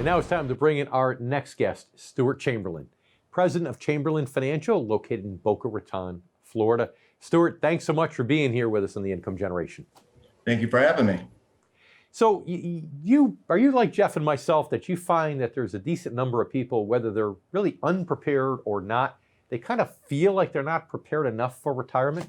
And now it's time to bring in our next guest, Stuart Chamberlin, president of Chamberlin Financial, located in Boca Raton, Florida. Stuart, thanks so much for being here with us on the Income Generation. Thank you for having me. So are you like Jeff and myself, that you find that there's a decent number of people, whether they're really unprepared or not, they kind of feel like they're not prepared enough for retirement?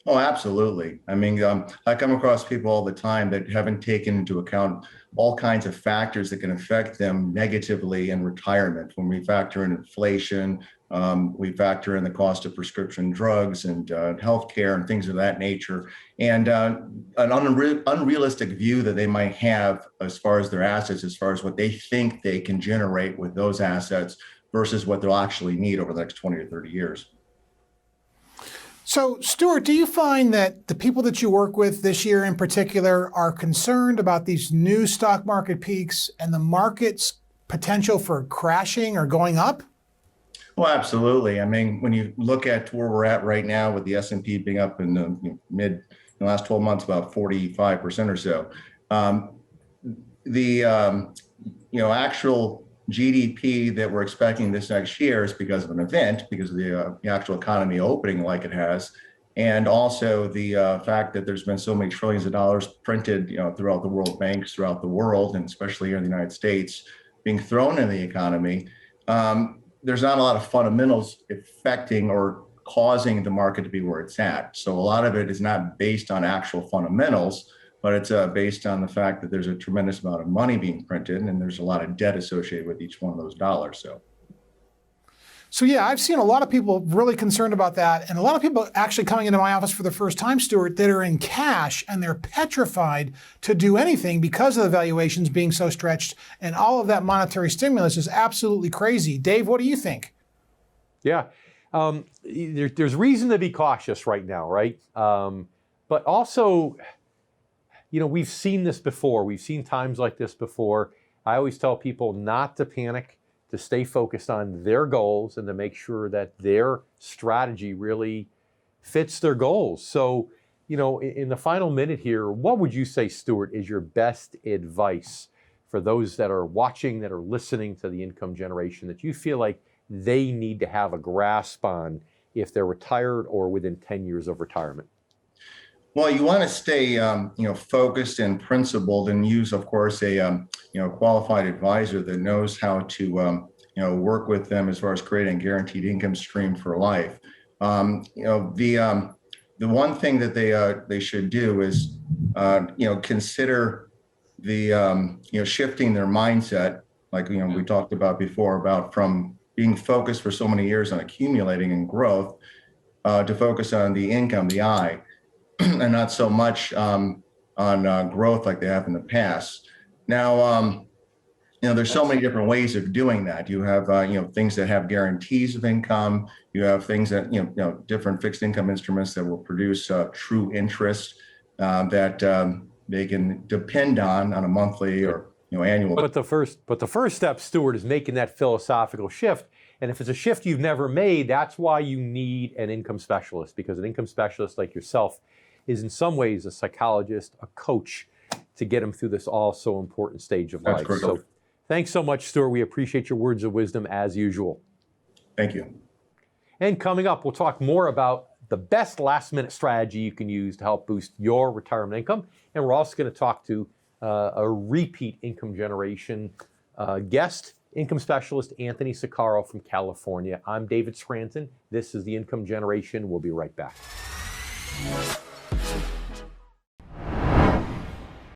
Oh, absolutely. I mean, I come across people all the time that haven't taken into account all kinds of factors that can affect them negatively in retirement. When we factor in inflation, we factor in the cost of prescription drugs and healthcare and things of that nature, and an unrealistic view that they might have as far as their assets, as far as what they think they can generate with those assets versus what they'll actually need over the next 20 or 30 years. So, Stuart, do you find that the people that you work with this year in particular are concerned about these new stock market peaks and the market's potential for crashing or going up? Well, absolutely. I mean, when you look at where we're at right now with the S&P being up in the last 12 months, about 45% or so, actual GDP that we're expecting this next year is because of an event, because of the actual economy opening like it has, and also the fact that there's been so many trillions of dollars printed, throughout the world banks, throughout the world, and especially here in the United States, being thrown in the economy. There's not a lot of fundamentals affecting or causing the market to be where it's at. So a lot of it is not based on actual fundamentals, but it's based on the fact that there's a tremendous amount of money being printed and there's a lot of debt associated with each one of those dollars. So yeah, I've seen a lot of people really concerned about that, and a lot of people actually coming into my office for the first time, Stuart, that are in cash and they're petrified to do anything because of the valuations being so stretched, and all of that monetary stimulus is absolutely crazy. Dave, what do you think? Yeah, there's reason to be cautious right now, right? But also, we've seen this before. We've seen times like this before. I always tell people not to panic, to stay focused on their goals and to make sure that their strategy really fits their goals. So, in the final minute here, what would you say, Stuart, is your best advice for those that are watching, that are listening to the Income Generation, that you feel like they need to have a grasp on if they're retired or within 10 years of retirement? Well, you want to stay, focused and principled, and use, of course, a qualified advisor that knows how to, work with them as far as creating a guaranteed income stream for life. The one thing that they should do is, consider the, shifting their mindset, like we talked about before, about from being focused for so many years on accumulating and growth, to focus on the income, the I. And not so much on growth like they have in the past. Now, there's so many different ways of doing that. You have, things that have guarantees of income. You have things that, different fixed income instruments that will produce true interest that they can depend on a monthly or annual. But the first step, Stuart, is making that philosophical shift. And if it's a shift you've never made, that's why you need an income specialist, because an income specialist like yourself is in some ways a psychologist, a coach, to get them through this all so important stage of life. That's correct. So thanks so much, Stuart. We appreciate your words of wisdom as usual. Thank you. And coming up, we'll talk more about the best last-minute strategy you can use to help boost your retirement income. And we're also going to talk to a repeat Income Generation guest, income specialist Anthony Sicaro from California. I'm David Scranton. This is the Income Generation. We'll be right back.